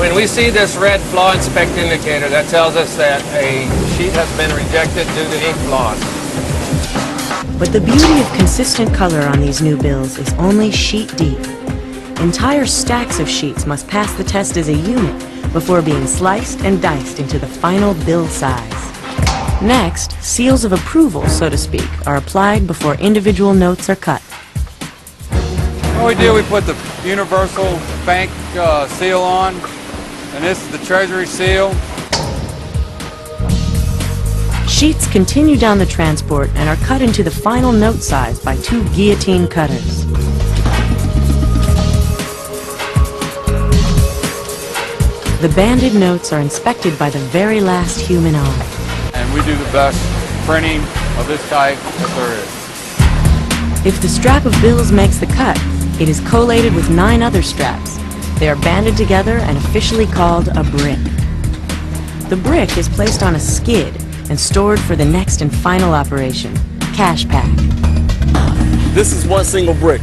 When we see this red flaw inspect indicator, that tells us that a sheet has been rejected due to ink flaws. But the beauty of consistent color on these new bills is only sheet deep. Entire stacks of sheets must pass the test as a unit before being sliced and diced into the final bill size. Next, seals of approval, so to speak, are applied before individual notes are cut. What we do, we put the universal bank seal on, and this is the Treasury seal. Sheets continue down the transport and are cut into the final note size by 2 guillotine cutters. The banded notes are inspected by the very last human eye. And we do the best printing of this type that there is. If the strap of bills makes the cut, it is collated with 9 other straps. They are banded together and officially called a brick. The brick is placed on a skid and stored for the next and final operation, cash pack. This is one single brick.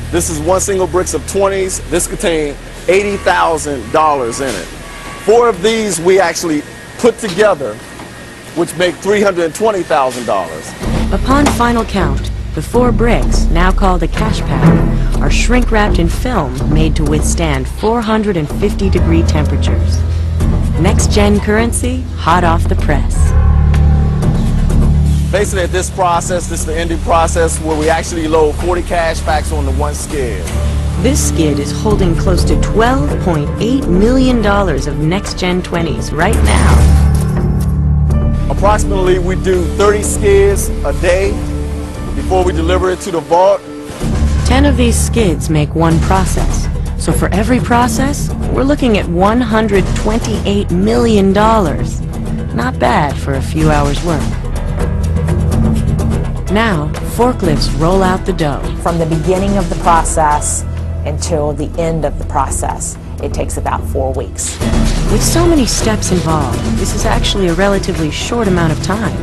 This is one single bricks of 20s. This contains $80,000 in it. 4 of these we actually put together, which make $320,000. Upon final count, the 4 bricks, now called a cash pack, are shrink-wrapped in film made to withstand 450-degree temperatures. Next-gen currency, hot off the press. Basically, at this process, this is the ending process where we actually load 40 cash packs on the one skid. This skid is holding close to $12.8 million of next-gen 20s right now. Approximately, we do 30 skids a day before we deliver it to the vault. 10 of these skids make one process. So for every process, we're looking at $128 million. Not bad for a few hours' work. Now, forklifts roll out the dough. From the beginning of the process until the end of the process, it takes about 4 weeks. With so many steps involved, this is actually a relatively short amount of time.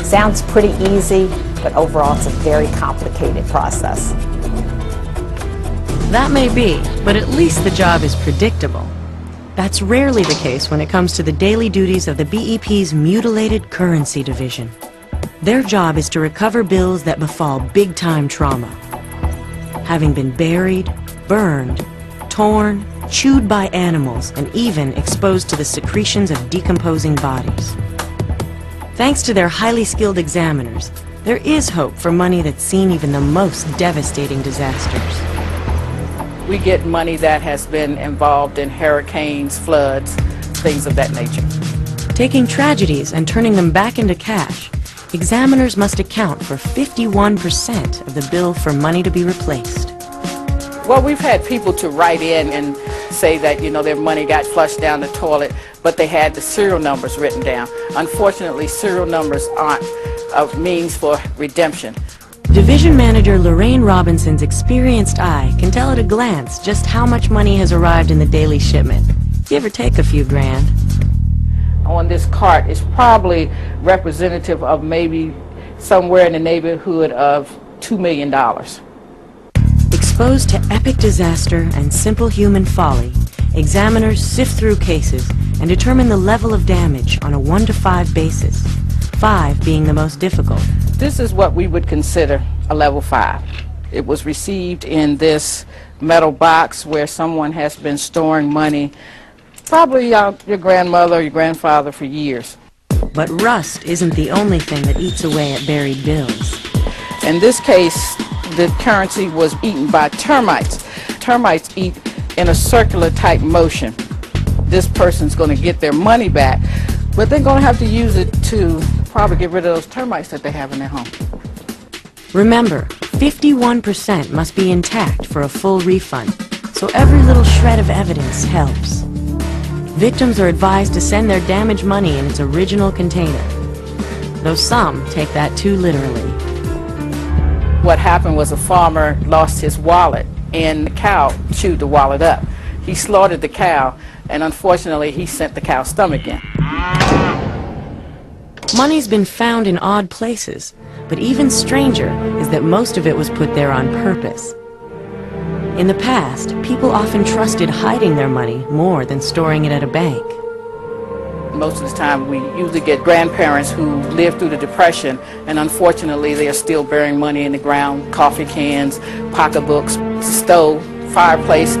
Sounds pretty easy, but overall it's a very complicated process. That may be, but at least the job is predictable. That's rarely the case when it comes to the daily duties of the BEP's Mutilated Currency Division. Their job is to recover bills that befall big-time trauma. Having been buried, burned, torn, chewed by animals, and even exposed to the secretions of decomposing bodies. Thanks to their highly skilled examiners, there is hope for money that's seen even the most devastating disasters. We get money that has been involved in hurricanes, floods, things of that nature. Taking tragedies and turning them back into cash, examiners must account for 51% of the bill for money to be replaced. Well, we've had people to write in and say that, you know, their money got flushed down the toilet, but they had the serial numbers written down. Unfortunately, serial numbers aren't a means for redemption. Division Manager Lorraine Robinson's experienced eye can tell at a glance just how much money has arrived in the daily shipment. Give or take a few grand. On this cart is probably representative of maybe somewhere in the neighborhood of $2 million. Exposed to epic disaster and simple human folly, examiners sift through cases and determine the level of damage on a 1 to 5 basis, 5 being the most difficult. This is what we would consider a level 5. It was received in this metal box where someone has been storing money, probably your grandmother or your grandfather, for years. But rust isn't the only thing that eats away at buried bills. In this case, the currency was eaten by termites. Termites eat in a circular type motion. This person's going to get their money back, but they're going to have to use it to probably get rid of those termites that they have in their home. Remember, 51% must be intact for a full refund, so every little shred of evidence helps. Victims are advised to send their damaged money in its original container, though some take that too literally. What happened was a farmer lost his wallet, and the cow chewed the wallet up. He slaughtered the cow, and unfortunately he sent the cow's stomach in. Money's been found in odd places, but even stranger is that most of it was put there on purpose. In the past, people often trusted hiding their money more than storing it at a bank. Most of the time we usually get grandparents who lived through the Depression, and unfortunately they are still burying money in the ground, coffee cans, pocketbooks, stove, fireplace.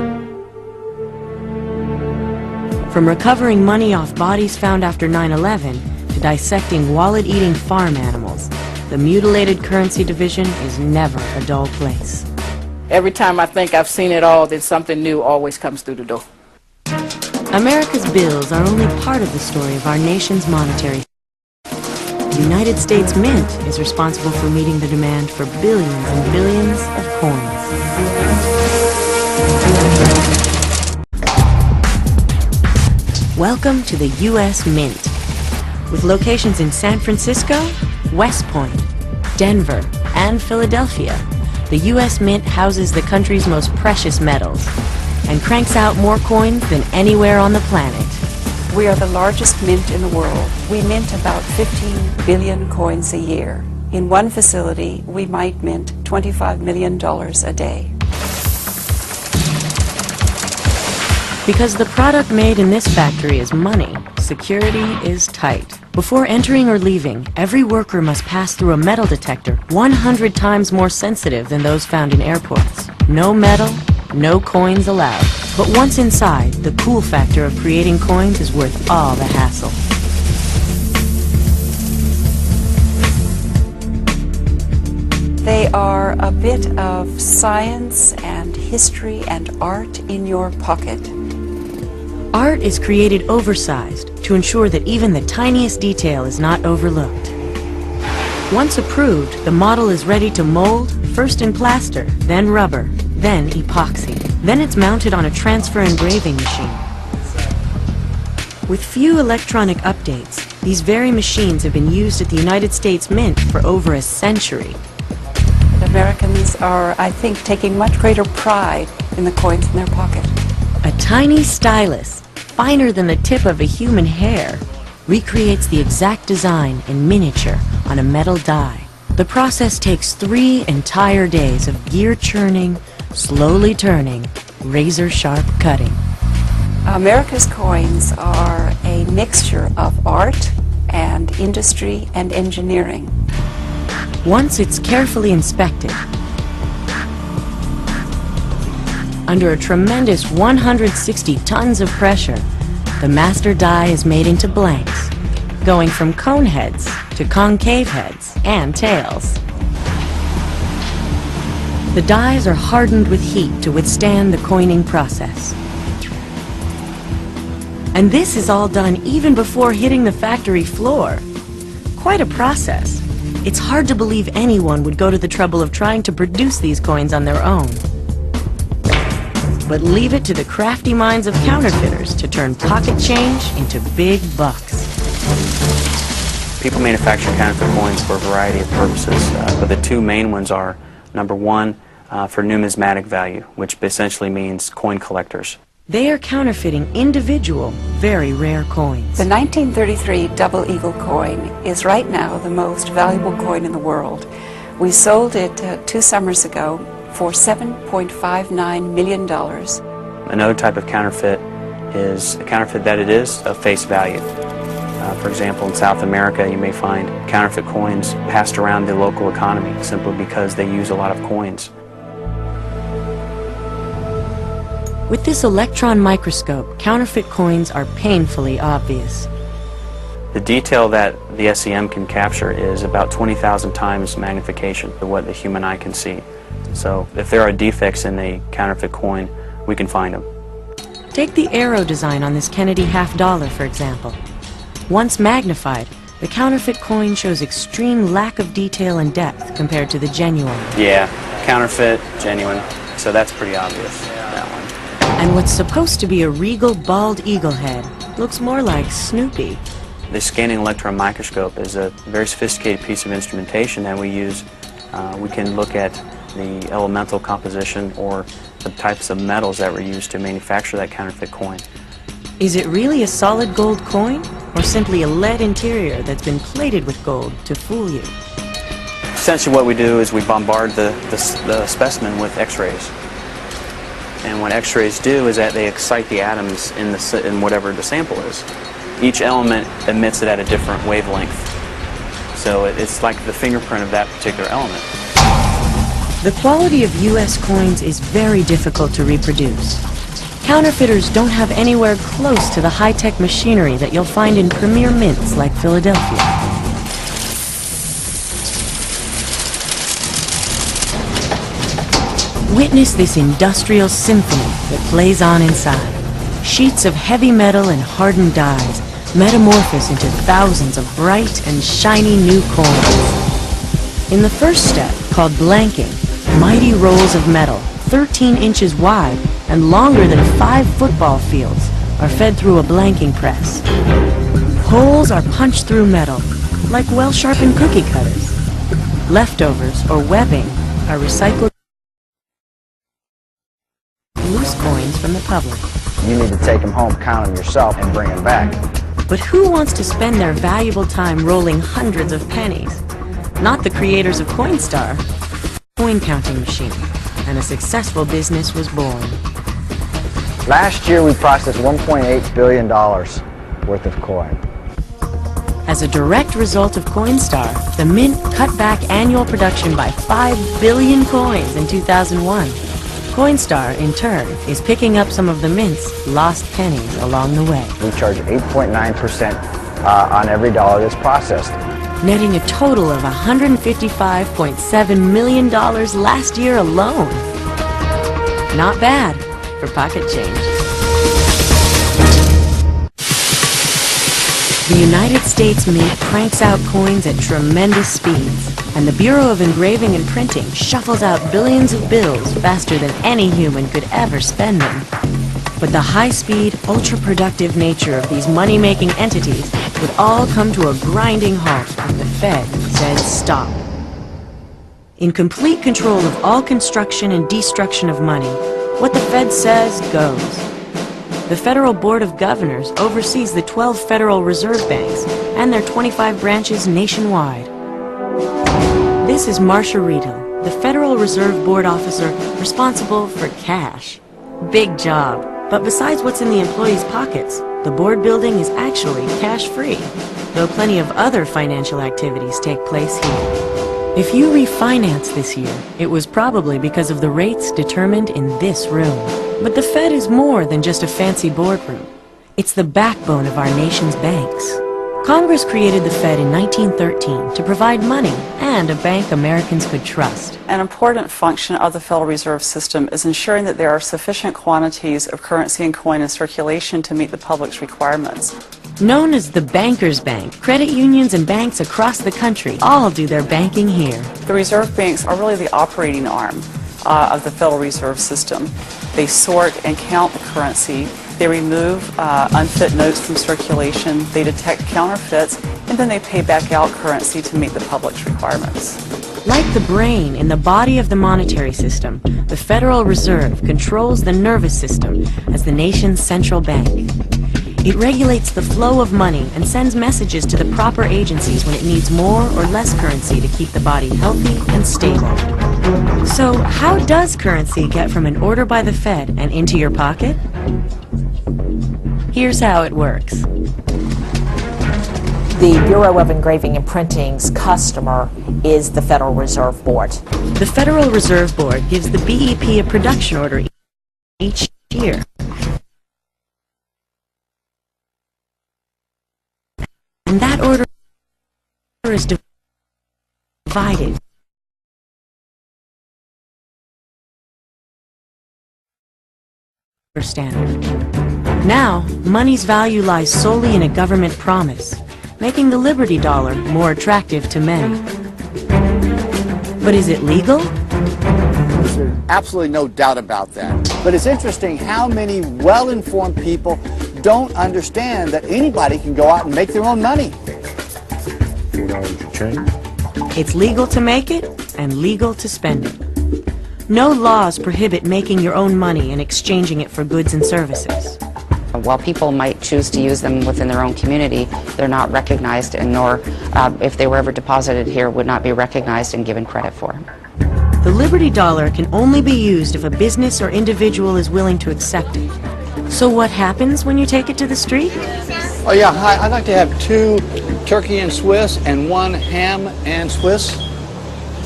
From recovering money off bodies found after 9/11 to dissecting wallet-eating farm animals, the mutilated currency division is never a dull place. Every time I think I've seen it all, then something new always comes through the door. America's bills are only part of the story of our nation's monetary. The United States Mint is responsible for meeting the demand for billions and billions of coins. Welcome to the U.S. Mint. With locations in San Francisco, West Point, Denver, and Philadelphia, the U.S. Mint houses the country's most precious metals and cranks out more coins than anywhere on the planet. We are the largest mint in the world. We mint about 15 billion coins a year. In one facility, we might mint $25 million a day. Because the product made in this factory is money, security is tight. Before entering or leaving, every worker must pass through a metal detector 100 times more sensitive than those found in airports. No metal, no coins allowed. But once inside, the cool factor of creating coins is worth all the hassle. They are a bit of science and history and art in your pocket. Art is created oversized to ensure that even the tiniest detail is not overlooked. Once approved, the model is ready to mold, first in plaster, then rubber, then epoxy. Then it's mounted on a transfer engraving machine. With few electronic updates, these very machines have been used at the United States Mint for over a century. Americans are, I think, taking much greater pride in the coins in their pocket. A tiny stylus, finer than the tip of a human hair, recreates the exact design in miniature on a metal die. The process takes 3 entire days of gear churning, slowly turning, razor-sharp cutting. America's coins are a mixture of art and industry and engineering. Once it's carefully inspected, under a tremendous 160 tons of pressure, the master die is made into blanks, going from cone heads to concave heads and tails. The dies are hardened with heat to withstand the coining process. And this is all done even before hitting the factory floor. Quite a process. It's hard to believe anyone would go to the trouble of trying to produce these coins on their own. But leave it to the crafty minds of counterfeiters to turn pocket change into big bucks. People manufacture counterfeit coins for a variety of purposes, but the two main ones are, number one, for numismatic value, which essentially means coin collectors. They are counterfeiting individual, very rare coins. The 1933 double eagle coin is right now the most valuable coin in the world. We sold it 2 summers ago for $7.59 million. Another type of counterfeit is a counterfeit that it is of face value. For example, in South America, you may find counterfeit coins passed around the local economy simply because they use a lot of coins. With this electron microscope, counterfeit coins are painfully obvious. The detail that the SEM can capture is about 20,000 times magnification of what the human eye can see. So if there are defects in a counterfeit coin, we can find them. Take the arrow design on this Kennedy $50, for example. Once magnified, the counterfeit coin shows extreme lack of detail and depth compared to the genuine. Yeah, counterfeit, genuine, so that's pretty obvious, that one. And what's supposed to be a regal bald eagle head looks more like Snoopy. The scanning electron microscope is a very sophisticated piece of instrumentation that we use. We can look at the elemental composition or the types of metals that were used to manufacture that counterfeit coin. Is it really a solid gold coin, or simply a lead interior that's been plated with gold to fool you? Essentially what we do is we bombard the specimen with X-rays. And what X-rays do is that they excite the atoms in whatever the sample is. Each element emits it at a different wavelength. So it's like the fingerprint of that particular element. The quality of U.S. coins is very difficult to reproduce. Counterfeiters don't have anywhere close to the high-tech machinery that you'll find in premier mints like Philadelphia. Witness this industrial symphony that plays on inside. Sheets of heavy metal and hardened dyes metamorphose into thousands of bright and shiny new coins. In the first step, called blanking, mighty rolls of metal, 13 inches wide and longer than 5 football fields, are fed through a blanking press. Holes are punched through metal, like well-sharpened cookie cutters. Leftovers, or webbing, are recycled loose coins from the public. You need to take them home, count them yourself, and bring them back. But who wants to spend their valuable time rolling hundreds of pennies? Not the creators of Coinstar. Coin counting machine, and a successful business was born. Last year we processed $1.8 billion worth of coin. As a direct result of Coinstar, the Mint cut back annual production by 5 billion coins in 2001. Coinstar, in turn, is picking up some of the Mint's lost pennies along the way. We charge 8.9% on every dollar that's processed, netting a total of $155.7 million last year alone. Not bad for pocket change. The United States Mint cranks out coins at tremendous speeds, and the Bureau of Engraving and Printing shuffles out billions of bills faster than any human could ever spend them. But the high-speed, ultra-productive nature of these money-making entities would all come to a grinding halt if the Fed said stop. In complete control of all construction and destruction of money, what the Fed says goes. The Federal Board of Governors oversees the 12 Federal Reserve Banks and their 25 branches nationwide. This is Marcia Riedel, the Federal Reserve Board officer responsible for cash. Big job. But besides what's in the employees' pockets, the board building is actually cash-free, though plenty of other financial activities take place here. If you refinance this year, it was probably because of the rates determined in this room. But the Fed is more than just a fancy boardroom. It's the backbone of our nation's banks. Congress created the Fed in 1913 to provide money and a bank Americans could trust. An important function of the Federal Reserve System is ensuring that there are sufficient quantities of currency and coin in circulation to meet the public's requirements. Known as the Bankers Bank, credit unions and banks across the country all do their banking here. The reserve banks are really the operating arm of the Federal Reserve System. They sort and count the currency. They remove unfit notes from circulation, they detect counterfeits, and then they pay back out currency to meet the public's requirements. Like the brain in the body of the monetary system, the Federal Reserve controls the nervous system as the nation's central bank. It regulates the flow of money and sends messages to the proper agencies when it needs more or less currency to keep the body healthy and stable. So, how does currency get from an order by the Fed and into your pocket? Here's how it works. The Bureau of Engraving and Printing's customer is the Federal Reserve Board. The Federal Reserve Board gives the BEP a production order each year. And that order is divided. Standard. Now, money's value lies solely in a government promise, making the Liberty Dollar more attractive to many. But is it legal? There's absolutely no doubt about that. But it's interesting how many well-informed people don't understand that anybody can go out and make their own money. It's legal to make it and legal to spend it. No laws prohibit making your own money and exchanging it for goods and services. While people might choose to use them within their own community, they're not recognized, and nor, if they were ever deposited here, would not be recognized and given credit for. The The Liberty Dollar can only be used if a business or individual is willing to accept it. So what happens when you take it to the street? Oh yeah, hi, I'd like to have 2 turkey and Swiss and 1 ham and Swiss.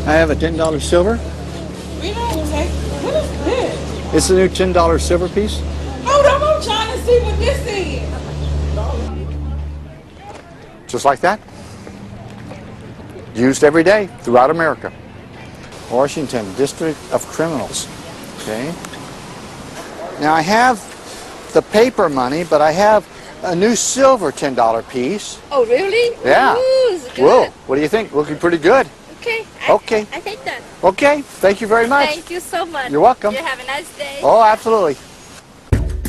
I have a $10 silver. What is this? It's the new $10 silver piece. Hold on, I'm trying to see what this is. Just like that. Used every day throughout America. Washington, District of Criminals. Okay. Now I have the paper money, but I have a new silver $10 piece. Oh, really? Yeah. Ooh, it's good. Whoa, what do you think? Looking pretty good. Okay. Okay. I think that. Okay, thank you very much. Thank you so much. You're welcome. You have a nice day. Oh, absolutely.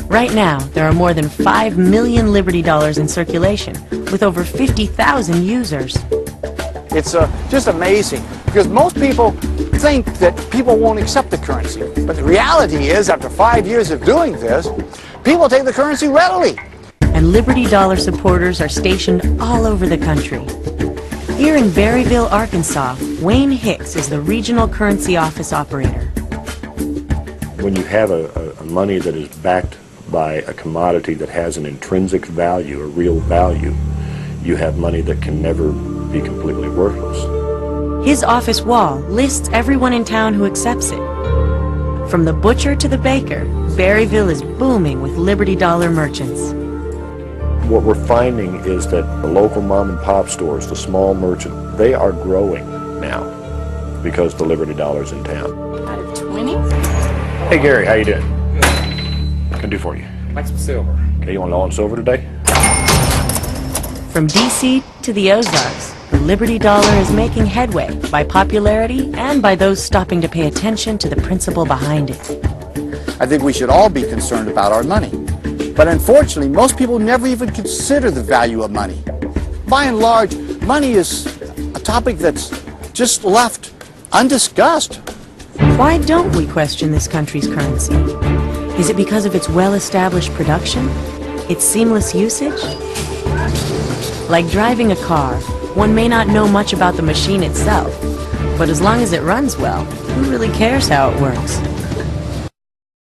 Right now, there are more than 5 million Liberty Dollars in circulation, with over 50,000 users. It's just amazing, because most people think that people won't accept the currency. But the reality is, after 5 years of doing this, people take the currency readily. And Liberty Dollar supporters are stationed all over the country. Here in Berryville, Arkansas, Wayne Hicks is the regional currency office operator. When you have a money that is backed by a commodity that has an intrinsic value, a real value, you have money that can never be completely worthless. His office wall lists everyone in town who accepts it. From the butcher to the baker, Berryville is booming with Liberty Dollar merchants. What we're finding is that the local mom and pop stores, the small merchant, they are growing now because the Liberty Dollar's in town. Out of 20? Hey Gary, how you doing? Good. What can I do for you? Like some silver. Okay, you want all in silver today? From DC to the Ozarks, the Liberty Dollar is making headway by popularity and by those stopping to pay attention to the principle behind it. I think we should all be concerned about our money. But unfortunately, most people never even consider the value of money. By and large, money is a topic that's just left undiscussed. Why don't we question this country's currency? Is it because of its well-established production? Its seamless usage? Like driving a car, one may not know much about the machine itself, but as long as it runs well, who really cares how it works?